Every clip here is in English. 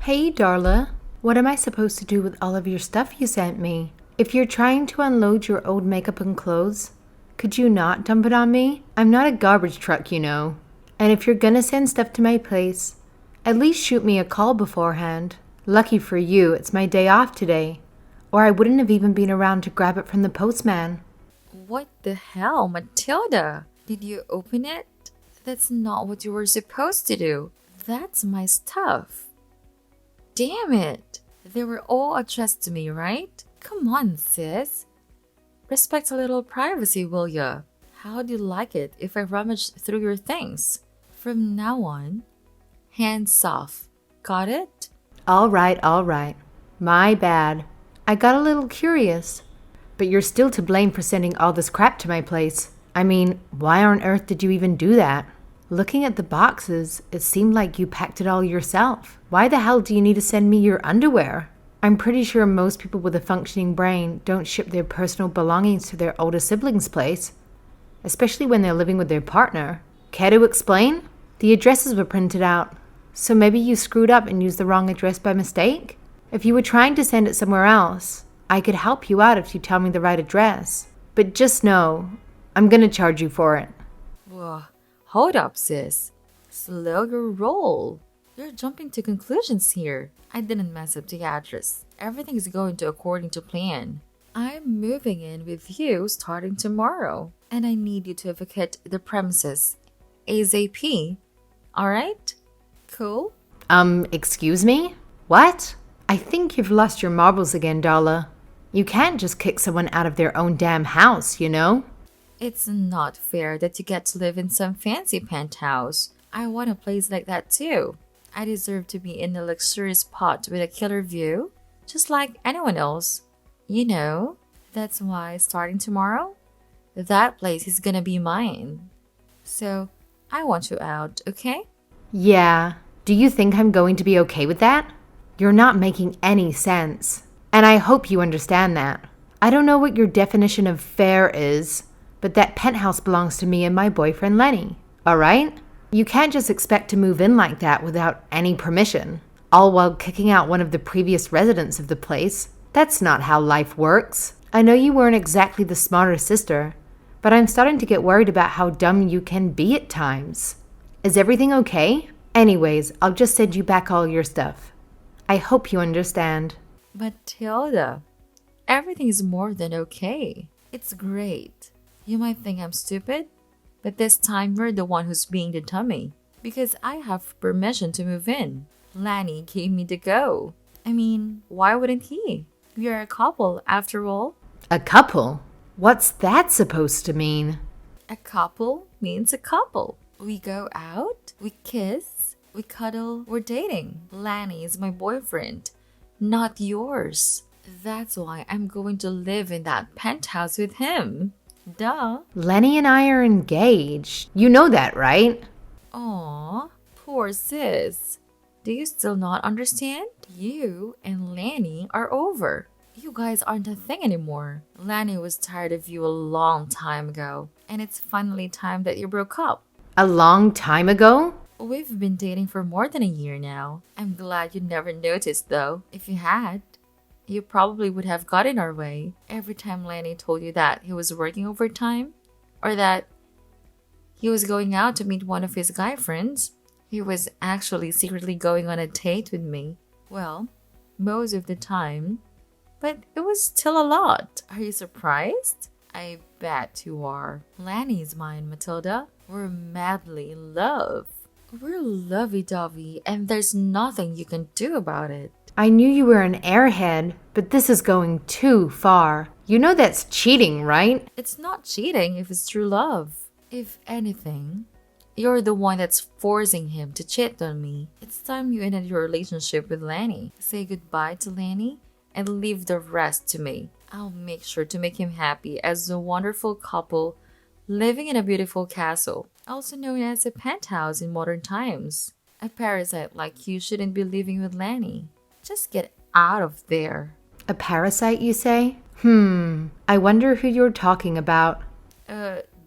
Hey, Darla. What am I supposed to do with all of your stuff you sent me? If you're trying to unload your old makeup and clothes, could you not dump it on me? I'm not a garbage truck, you know. And if you're gonna send stuff to my place, at least shoot me a call beforehand. Lucky for you, it's my day off today, or I wouldn't have even been around to grab it from the postman. What the hell, Matilda? Did you open it? That's not what you were supposed to do. That's my stuff. Damn it! They were all addressed to me, right? Come on, sis. Respect a little privacy, will ya? How do you like it if I rummage through your things? From now on, hands off. Got it? All right. My bad. I got a little curious. But you're still to blame for sending all this crap to my place. I mean, why on earth did you even do that? Looking at the boxes, it seemed like you packed it all yourself. Why the hell do you need to send me your underwear? I'm pretty sure most people with a functioning brain don't ship their personal belongings to their older siblings' place, especially when they're living with their partner. Care to explain? The addresses were printed out, so maybe you screwed up and used the wrong address by mistake? If you were trying to send it somewhere else, I could help you out if you tell me the right address. But just know, I'm gonna charge you for it. Whoa, hold up, sis. Slow your roll. You're jumping to conclusions here. I didn't mess up the address. Everything is going to according to plan. I'm moving in with you starting tomorrow, and I need you to vacate the premises ASAP. Alright? Cool? Excuse me? What? I think you've lost your marbles again, Darla. You can't just kick someone out of their own damn house, you know? It's not fair that you get to live in some fancy penthouse. I want a place like that too. I deserve to be in a luxurious spot with a killer view, just like anyone else. You know, that's why starting tomorrow, that place is gonna be mine. So, I want you out, okay? Yeah. Do you think I'm going to be okay with that? You're not making any sense. And I hope you understand that. I don't know what your definition of fair is, but that penthouse belongs to me and my boyfriend Lenny. All right? You can't just expect to move in like that without any permission, all while kicking out one of the previous residents of the place. That's not how life works. I know you weren't exactly the smarter sister, but I'm starting to get worried about how dumb you can be at times. Is everything okay? Anyways, I'll just send you back all your stuff. I hope you understand. Matilda, everything is more than okay. It's great. You might think I'm stupid, but this time you're the one who's being the dummy. Because I have permission to move in. Lenny gave me the go. I mean, why wouldn't he? We are a couple, after all. A couple? What's that supposed to mean? A couple means a couple. We go out, we kiss, we cuddle, we're dating. Lenny is my boyfriend, not yours. That's why I'm going to live in that penthouse with him. Duh. Lenny and I are engaged. You know that, right? Aw, poor sis. Do you still not understand? You and Lenny are over. You guys aren't a thing anymore. Lenny was tired of you a long time ago, and it's finally time that you broke up. A long time ago? We've been dating for more than a year now. I'm glad you never noticed though. If you had, you probably would have got in our way every time Lenny told you that he was working overtime or that he was going out to meet one of his guy friends. He was actually secretly going on a date with me. Well, most of the time, but it was still a lot. Are you surprised? I bet you are. Lenny's mine, Matilda. We're madly in love. We're lovey-dovey, and there's nothing you can do about it. I knew you were an airhead, but this is going too far. You know that's cheating, right? It's not cheating if it's true love. If anything, you're the one that's forcing him to cheat on me. It's time you ended your relationship with Lenny. Say goodbye to Lenny and leave the rest to me. I'll make sure to make him happy as a wonderful couple living in a beautiful castle, also known as a penthouse in modern times. A parasite like you shouldn't be living with Lenny. Just get out of there. A parasite, you say? I wonder who you're talking about.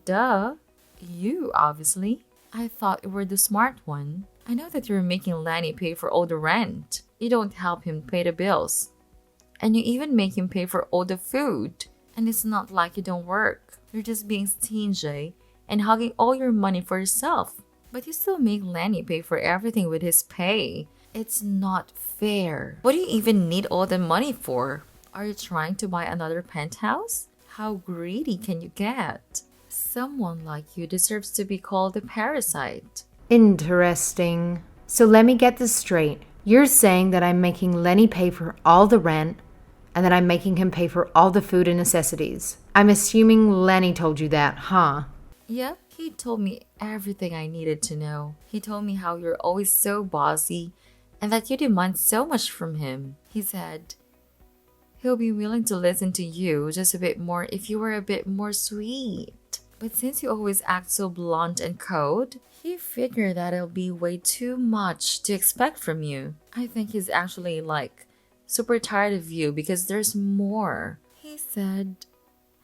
Duh. You, obviously. I thought you were the smart one. I know that you're making Lenny pay for all the rent. You don't help him pay the bills. And you even make him pay for all the food. And it's not like you don't work. You're just being stingy and hogging all your money for yourself. But you still make Lenny pay for everything with his pay. It's not fair. What do you even need all the money for? Are you trying to buy another penthouse? How greedy can you get? Someone like you deserves to be called a parasite. Interesting. So let me get this straight. You're saying that I'm making Lenny pay for all the rent and that I'm making him pay for all the food and necessities. I'm assuming Lenny told you that, huh? Yep, he told me everything I needed to know. He told me how you're always so bossy and that you demand so much from him. He said he'll be willing to listen to you just a bit more if you were a bit more sweet. But since you always act so blunt and cold, he figured that it'll be way too much to expect from you. I think he's actually super tired of you because there's more. He said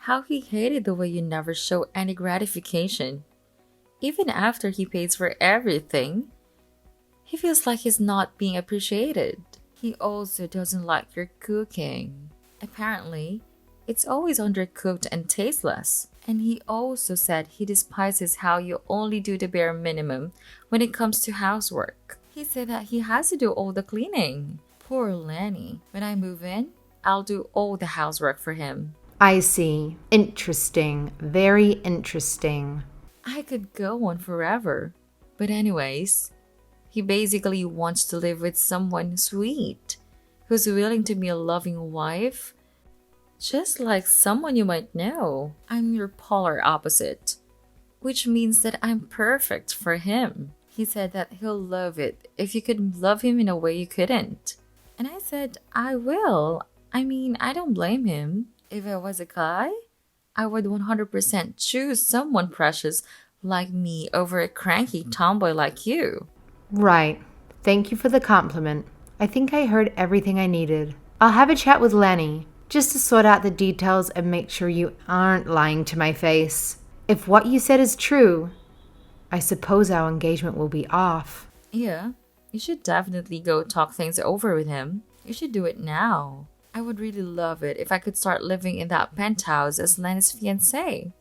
how he hated the way you never show any gratification. Even after he pays for everything, he feels like he's not being appreciated. He also doesn't like your cooking. Apparently, it's always undercooked and tasteless. And he also said he despises how you only do the bare minimum when it comes to housework. He said that he has to do all the cleaning. Poor Lenny. When I move in, I'll do all the housework for him. I see. Interesting. Very interesting. I could go on forever. But anyways, he basically wants to live with someone sweet, who's willing to be a loving wife, just like someone you might know. I'm your polar opposite, which means that I'm perfect for him. He said that he'll love it if you could love him in a way you couldn't. And I said, I will. I mean, I don't blame him. If I was a guy, I would 100% choose someone precious like me over a cranky tomboy like you. Right. Thank you for the compliment. I think I heard everything I needed. I'll have a chat with Lenny, just to sort out the details and make sure you aren't lying to my face. If what you said is true, I suppose our engagement will be off. Yeah, you should definitely go talk things over with him. You should do it now. I would really love it if I could start living in that penthouse as Lenny's fiancé.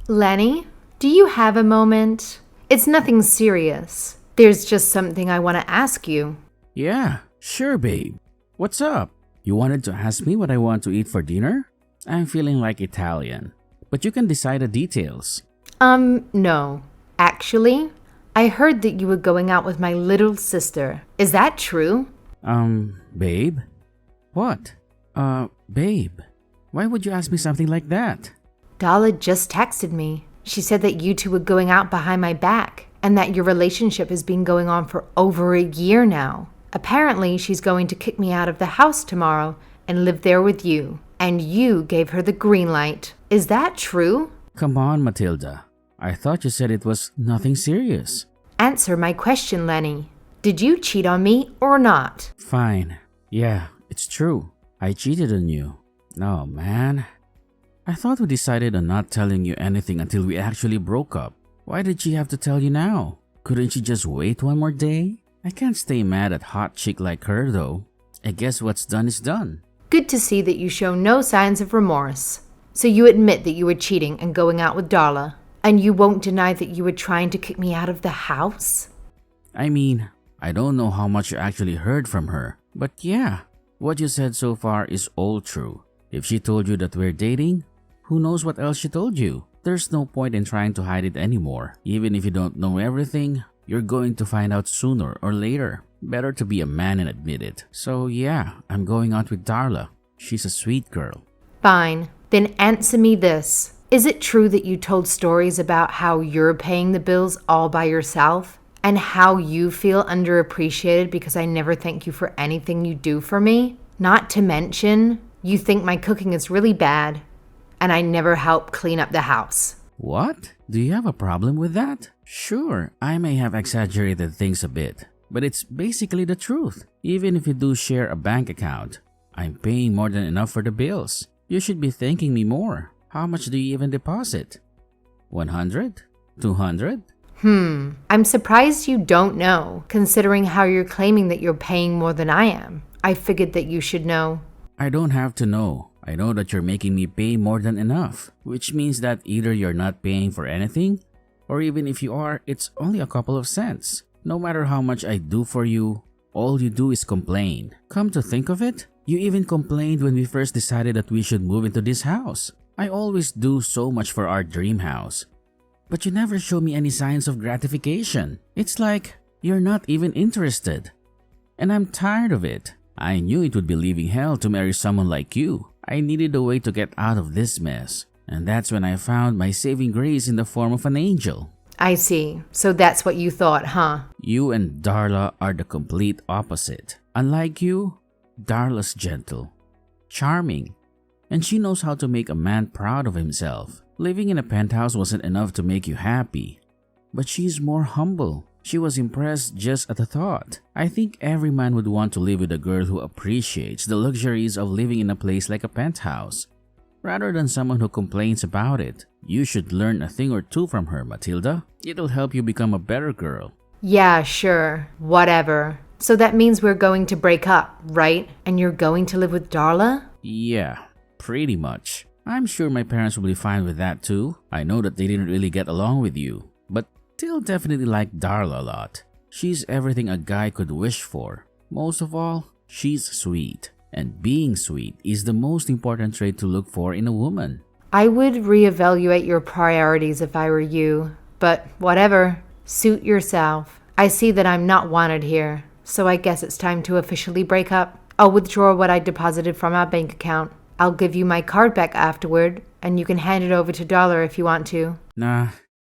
Lenny, do you have a moment? It's nothing serious. There's just something I want to ask you. Yeah, sure, babe. What's up? You wanted to ask me what I want to eat for dinner? I'm feeling like Italian, but you can decide the details. No. Actually, I heard that you were going out with my little sister. Is that true? Babe? What? Babe, why would you ask me something like that? Dala just texted me. She said that you two were going out behind my back and that your relationship has been going on for over a year now. Apparently, she's going to kick me out of the house tomorrow and live there with you. And you gave her the green light. Is that true? Come on, Matilda. I thought you said it was nothing serious. Answer my question, Lenny. Did you cheat on me or not? Fine. Yeah, it's true. I cheated on you. No, man. I thought we decided on not telling you anything until we actually broke up. Why did she have to tell you now? Couldn't she just wait one more day? I can't stay mad at hot chick like her though. I guess what's done is done. Good to see that you show no signs of remorse. So you admit that you were cheating and going out with Darla. And you won't deny that you were trying to kick me out of the house? I mean, I don't know how much you actually heard from her. But yeah, what you said so far is all true. If she told you that we're dating, who knows what else she told you? There's no point in trying to hide it anymore. Even if you don't know everything, you're going to find out sooner or later. Better to be a man and admit it. So yeah, I'm going out with Darla. She's a sweet girl. Fine. Then answer me this. Is it true that you told stories about how you're paying the bills all by yourself? And how you feel underappreciated because I never thank you for anything you do for me? Not to mention, you think my cooking is really bad and I never help clean up the house. What? Do you have a problem with that? Sure, I may have exaggerated things a bit, but it's basically the truth. Even if you do share a bank account, I'm paying more than enough for the bills. You should be thanking me more. How much do you even deposit? 100? 200? I'm surprised you don't know, considering how you're claiming that you're paying more than I am. I figured that you should know. I don't have to know. I know that you're making me pay more than enough, which means that either you're not paying for anything, or even if you are, it's only a couple of cents. No matter how much I do for you, all you do is complain. Come to think of it, you even complained when we first decided that we should move into this house. I always do so much for our dream house, but you never show me any signs of gratification. It's like you're not even interested. And I'm tired of it. I knew it would be living hell to marry someone like you. I needed a way to get out of this mess. And that's when I found my saving grace in the form of an angel. I see. So that's what you thought, huh? You and Darla are the complete opposite. Unlike you, Darla's gentle, charming, and she knows how to make a man proud of himself. Living in a penthouse wasn't enough to make you happy, but she's more humble. She was impressed just at the thought. I think every man would want to live with a girl who appreciates the luxuries of living in a place like a penthouse, rather than someone who complains about it. You should learn a thing or two from her, Matilda. It'll help you become a better girl. Yeah, sure. Whatever. So that means we're going to break up, right? And you're going to live with Darla? Yeah, pretty much. I'm sure my parents will be fine with that too. I know that they didn't really get along with you, but they'll definitely like Darla a lot. She's everything a guy could wish for. Most of all, she's sweet. And being sweet is the most important trait to look for in a woman. I would reevaluate your priorities if I were you, but whatever. Suit yourself. I see that I'm not wanted here, so I guess it's time to officially break up. I'll withdraw what I deposited from our bank account. I'll give you my card back afterward, and you can hand it over to Darla if you want to. Nah,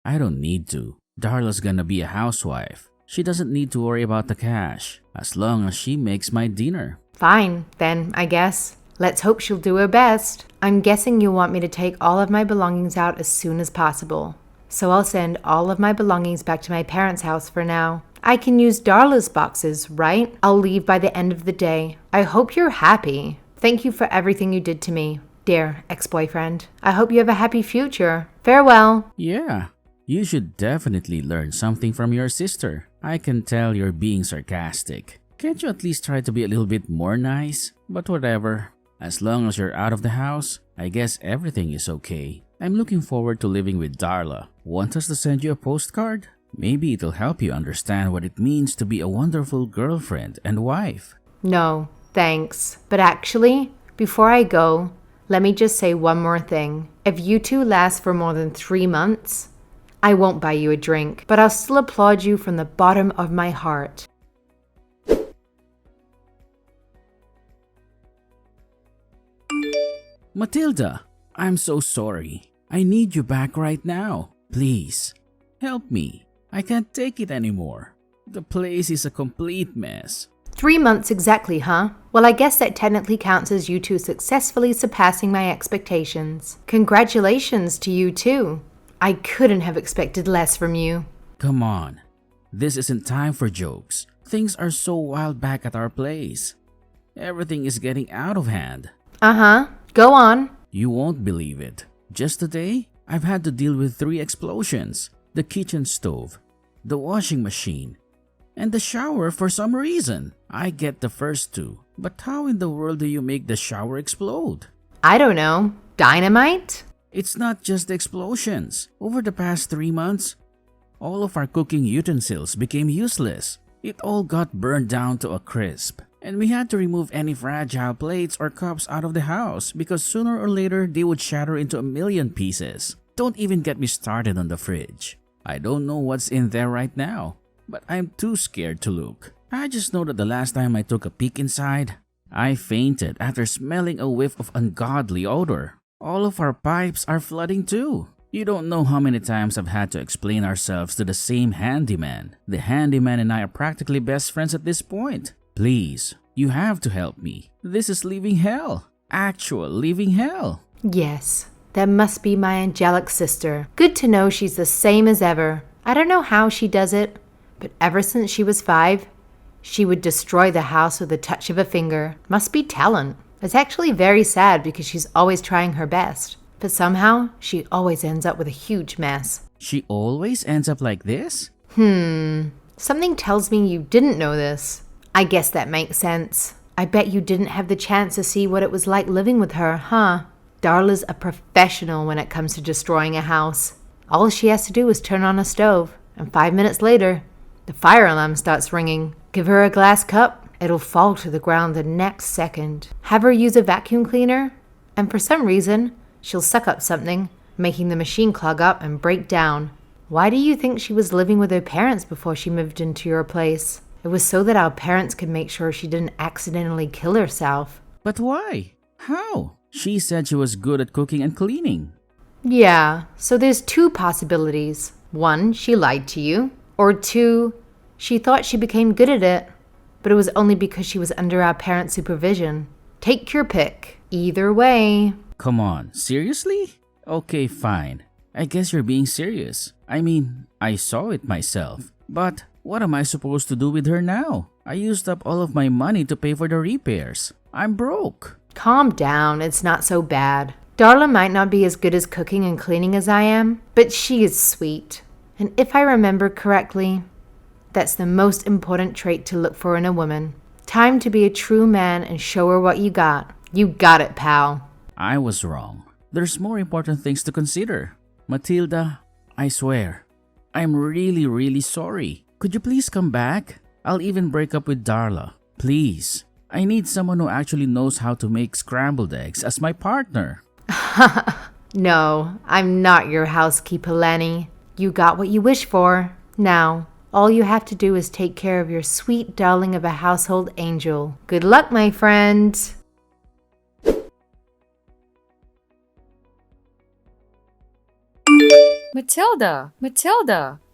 I don't need to. Darla's gonna be a housewife. She doesn't need to worry about the cash, as long as she makes my dinner. Fine, then, I guess. Let's hope she'll do her best. I'm guessing you want me to take all of my belongings out as soon as possible. So I'll send all of my belongings back to my parents' house for now. I can use Darla's boxes, right? I'll leave by the end of the day. I hope you're happy. Thank you for everything you did to me, dear ex-boyfriend. I hope you have a happy future. Farewell. Yeah, you should definitely learn something from your sister. I can tell you're being sarcastic. Can't you at least try to be a little bit more nice? But whatever. As long as you're out of the house, I guess everything is okay. I'm looking forward to living with Darla. Want us to send you a postcard? Maybe it'll help you understand what it means to be a wonderful girlfriend and wife. No, thanks. But actually, before I go, let me just say one more thing. If you two last for more than 3 months, I won't buy you a drink, but I'll still applaud you from the bottom of my heart. Matilda, I'm so sorry. I need you back right now. Please, help me. I can't take it anymore. The place is a complete mess. 3 months exactly, huh? Well, I guess that technically counts as you two successfully surpassing my expectations. Congratulations to you too. I couldn't have expected less from you. Come on. This isn't time for jokes. Things are so wild back at our place. Everything is getting out of hand. Uh-huh. Go on. You won't believe it. Just today, I've had to deal with 3 explosions. The kitchen stove, the washing machine, and the shower for some reason. I get the first 2, but how in the world do you make the shower explode? I don't know. Dynamite? It's not just the explosions. Over the past 3 months, all of our cooking utensils became useless. It all got burned down to a crisp. And we had to remove any fragile plates or cups out of the house because sooner or later they would shatter into a million pieces. Don't even get me started on the fridge. I don't know what's in there right now, but I'm too scared to look. I just know that the last time I took a peek inside, I fainted after smelling a whiff of ungodly odor. All of our pipes are flooding too. You don't know how many times I've had to explain ourselves to the same handyman. The handyman and I are practically best friends at this point. Please, you have to help me. This is living hell. Actual living hell. Yes, that must be my angelic sister. Good to know she's the same as ever. I don't know how she does it, but ever since she was 5, she would destroy the house with a touch of a finger. Must be talent. It's actually very sad because she's always trying her best, but somehow she always ends up with a huge mess. She always ends up like this? Something tells me you didn't know this. I guess that makes sense. I bet you didn't have the chance to see what it was like living with her, huh? Darla's a professional when it comes to destroying a house. All she has to do is turn on a stove, and 5 minutes later, the fire alarm starts ringing. Give her a glass cup, it'll fall to the ground the next second. Have her use a vacuum cleaner, and for some reason, she'll suck up something, making the machine clog up and break down. Why do you think she was living with her parents before she moved into your place? It was so that our parents could make sure she didn't accidentally kill herself. But why? How? She said she was good at cooking and cleaning. Yeah, so there's two possibilities. One, she lied to you. Or two, she thought she became good at it, but it was only because she was under our parents' supervision. Take your pick. Either way. Come on, seriously? Okay, fine. I guess you're being serious. I mean, I saw it myself. But what am I supposed to do with her now? I used up all of my money to pay for the repairs. I'm broke. Calm down, it's not so bad. Darla might not be as good as cooking and cleaning as I am, but she is sweet. And if I remember correctly, that's the most important trait to look for in a woman. Time to be a true man and show her what you got. You got it, pal. I was wrong. There's more important things to consider. Matilda, I swear, I'm really sorry. Could you please come back? I'll even break up with Darla. Please. I need someone who actually knows how to make scrambled eggs as my partner. No, I'm not your housekeeper, Lenny. You got what you wished for. Now, all you have to do is take care of your sweet darling of a household angel. Good luck, my friend. Matilda,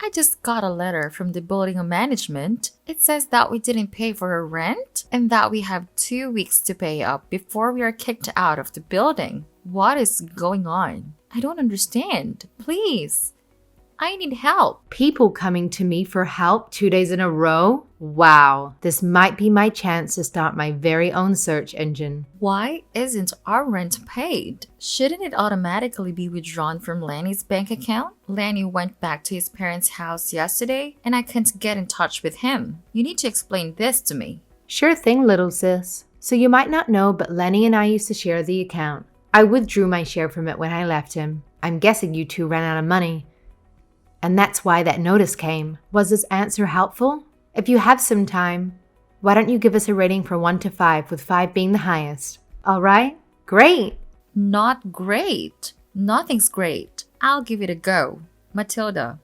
I just got a letter from the building management. It says that we didn't pay for our rent and that we have 2 weeks to pay up before we are kicked out of the building. What is going on? I don't understand. Please, I need help. People coming to me for help 2 days in a row? Wow, this might be my chance to start my very own search engine. Why isn't our rent paid? Shouldn't it automatically be withdrawn from Lenny's bank account? Lenny went back to his parents' house yesterday and I can't get in touch with him. You need to explain this to me. Sure thing, little sis. So you might not know, but Lenny and I used to share the account. I withdrew my share from it when I left him. I'm guessing you two ran out of money. And that's why that notice came. Was this answer helpful? If you have some time, why don't you give us a rating from 1 to 5, with 5 being the highest? All right? Great. Not great. Nothing's great. I'll give it a go. Matilda,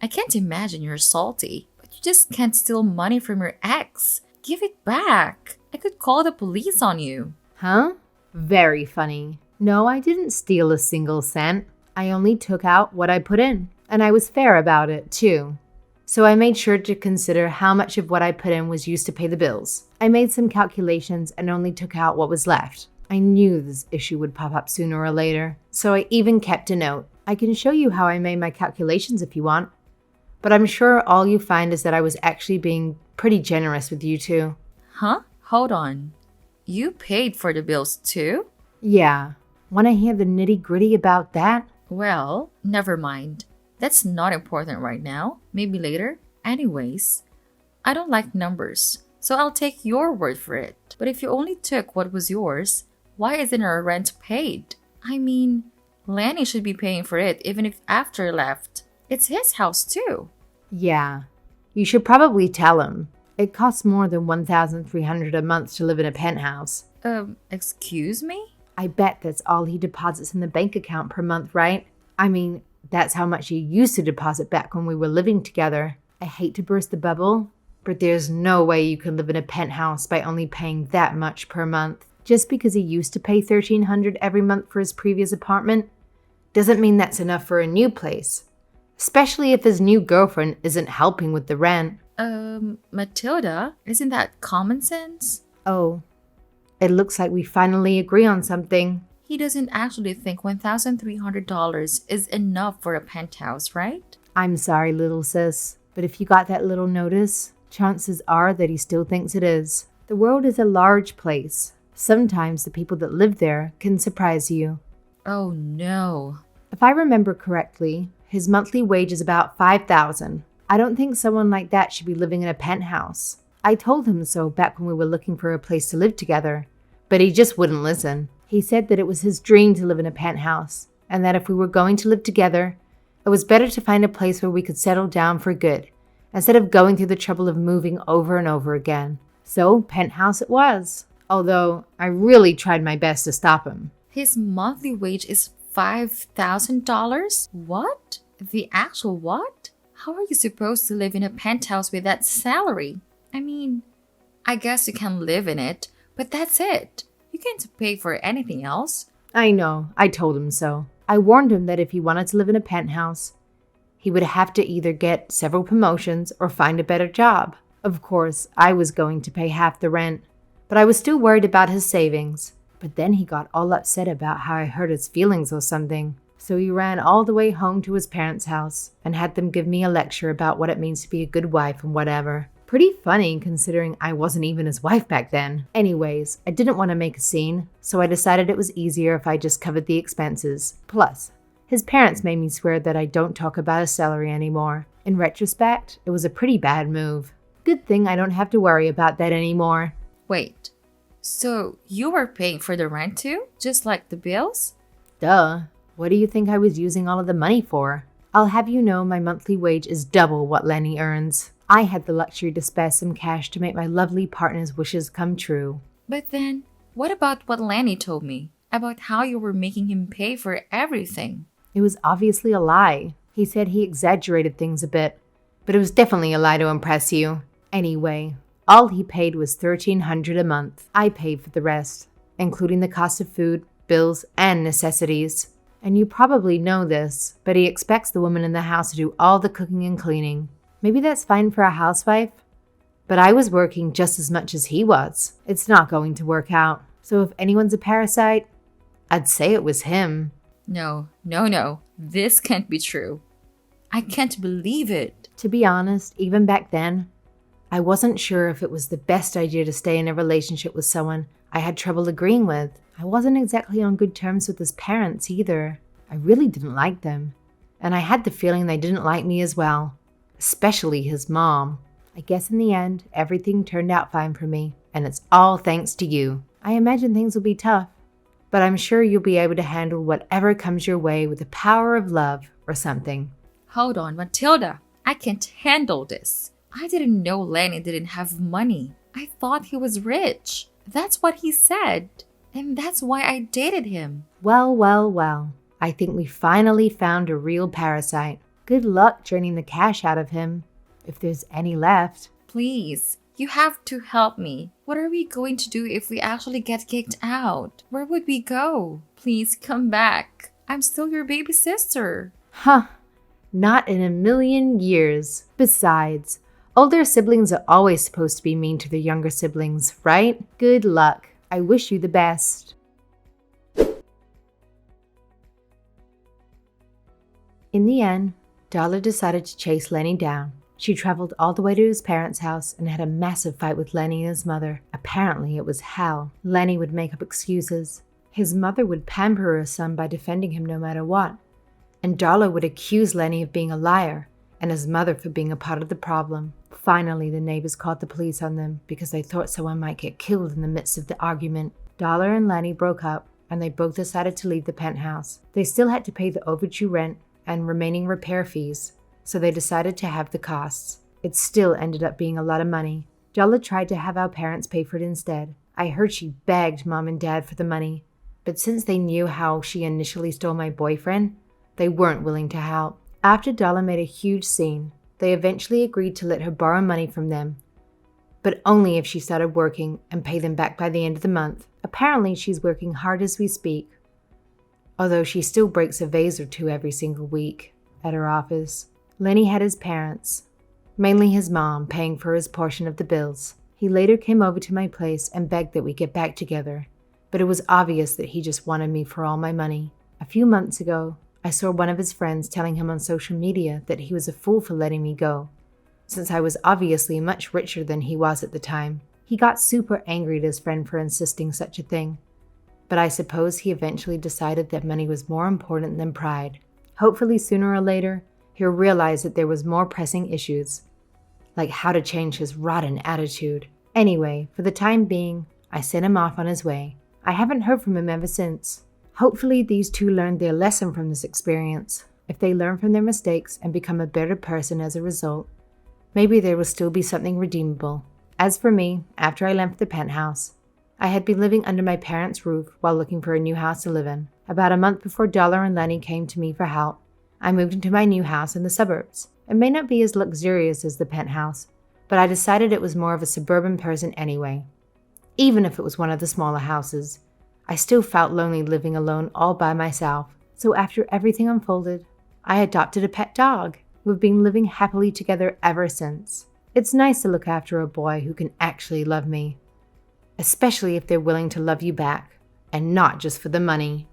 I can't imagine you're salty, but you just can't steal money from your ex. Give it back. I could call the police on you. Huh? Very funny. No, I didn't steal a single cent. I only took out what I put in. And I was fair about it, too. So I made sure to consider how much of what I put in was used to pay the bills. I made some calculations and only took out what was left. I knew this issue would pop up sooner or later, so I even kept a note. I can show you how I made my calculations if you want. But I'm sure all you find is that I was actually being pretty generous with you two. Huh? Hold on. You paid for the bills too? Yeah. Want to hear the nitty-gritty about that? Well, never mind. That's not important right now. Maybe later. Anyways, I don't like numbers, so I'll take your word for it. But if you only took what was yours, why isn't our rent paid? I mean, Lenny should be paying for it even if after left. It's his house too. Yeah. You should probably tell him. It costs more than $1,300 a month to live in a penthouse. Excuse me? I bet that's all he deposits in the bank account per month, right? I mean, that's how much he used to deposit back when we were living together. I hate to burst the bubble, but there's no way you can live in a penthouse by only paying that much per month. Just because he used to pay $1,300 every month for his previous apartment doesn't mean that's enough for a new place. Especially if his new girlfriend isn't helping with the rent. Matilda, isn't that common sense? Oh, it looks like we finally agree on something. He doesn't actually think $1,300 is enough for a penthouse, right? I'm sorry, little sis, but if you got that little notice, chances are that he still thinks it is. The world is a large place. Sometimes the people that live there can surprise you. Oh no. If I remember correctly, His monthly wage is about $5,000. I don't think someone like that should be living in a penthouse. I told him so back when we were looking for a place to live together, but he just wouldn't listen. He said that it was his dream to live in a penthouse, and that if we were going to live together, it was better to find a place where we could settle down for good, instead of going through the trouble of moving over and over again. So, penthouse it was. Although, I really tried my best to stop him. His monthly wage is $5,000? What? The actual what? How are you supposed to live in a penthouse with that salary? I mean, I guess you can live in it, but that's it. You can't pay for anything else. I know, I told him so. I warned him that if he wanted to live in a penthouse, he would have to either get several promotions or find a better job. Of course, I was going to pay half the rent, but I was still worried about his savings. But then he got all upset about how I hurt his feelings or something. So he ran all the way home to his parents' house and had them give me a lecture about what it means to be a good wife and whatever. Pretty funny considering I wasn't even his wife back then. Anyways, I didn't want to make a scene, so I decided it was easier if I just covered the expenses. Plus, his parents made me swear that I don't talk about his salary anymore. In retrospect, it was a pretty bad move. Good thing I don't have to worry about that anymore. Wait, so you were paying for the rent too? Just like the bills? Duh. What do you think I was using all of the money for? I'll have you know my monthly wage is double what Lenny earns. I had the luxury to spare some cash to make my lovely partner's wishes come true. But then, what about what Lenny told me? About how you were making him pay for everything? It was obviously a lie. He said he exaggerated things a bit, but it was definitely a lie to impress you. Anyway, all he paid was $1,300 a month. I paid for the rest, including the cost of food, bills, and necessities. And you probably know this, but he expects the woman in the house to do all the cooking and cleaning. Maybe that's fine for a housewife, but I was working just as much as he was. It's not going to work out. So if anyone's a parasite, I'd say it was him. No. This can't be true. I can't believe it. To be honest, even back then, I wasn't sure if it was the best idea to stay in a relationship with someone I had trouble agreeing with. I wasn't exactly on good terms with his parents either. I really didn't like them, and I had the feeling they didn't like me as well. Especially his mom. I guess in the end, everything turned out fine for me, and it's all thanks to you. I imagine things will be tough, but I'm sure you'll be able to handle whatever comes your way with the power of love or something. Hold on, Matilda. I can't handle this. I didn't know Lenny didn't have money. I thought he was rich. That's what he said, and that's why I dated him. Well. I think we finally found a real parasite. Good luck draining the cash out of him, if there's any left. Please, you have to help me. What are we going to do if we actually get kicked out? Where would we go? Please come back. I'm still your baby sister. Huh, not in a million years. Besides, older siblings are always supposed to be mean to their younger siblings, right? Good luck. I wish you the best. In the end, Darla decided to chase Lenny down. She traveled all the way to his parents' house and had a massive fight with Lenny and his mother. Apparently, it was hell. Lenny would make up excuses. His mother would pamper her son by defending him no matter what. And Darla would accuse Lenny of being a liar and his mother for being a part of the problem. Finally, the neighbors called the police on them because they thought someone might get killed in the midst of the argument. Darla and Lenny broke up and they both decided to leave the penthouse. They still had to pay the overdue rent and remaining repair fees, so they decided to have the costs. It still ended up being a lot of money. Darla tried to have our parents pay for it instead. I heard she begged Mom and Dad for the money, but since they knew how she initially stole my boyfriend, they weren't willing to help. After Darla made a huge scene, they eventually agreed to let her borrow money from them, but only if she started working and pay them back by the end of the month. Apparently, she's working hard as we speak, although she still breaks a vase or two every single week at her office. Lenny had his parents, mainly his mom, paying for his portion of the bills. He later came over to my place and begged that we get back together, but it was obvious that he just wanted me for all my money. A few months ago, I saw one of his friends telling him on social media that he was a fool for letting me go, since I was obviously much richer than he was at the time. He got super angry at his friend for insisting such a thing, but I suppose he eventually decided that money was more important than pride. Hopefully, sooner or later, he'll realize that there was more pressing issues, like how to change his rotten attitude. Anyway, for the time being, I sent him off on his way. I haven't heard from him ever since. Hopefully, these two learned their lesson from this experience. If they learn from their mistakes and become a better person as a result, maybe there will still be something redeemable. As for me, after I left the penthouse, I had been living under my parents' roof while looking for a new house to live in. About a month before Dollar and Lenny came to me for help, I moved into my new house in the suburbs. It may not be as luxurious as the penthouse, but I decided it was more of a suburban person anyway. Even if it was one of the smaller houses, I still felt lonely living alone all by myself. So after everything unfolded, I adopted a pet dog. We've been living happily together ever since. It's nice to look after a boy who can actually love me, especially if they're willing to love you back, and not just for the money.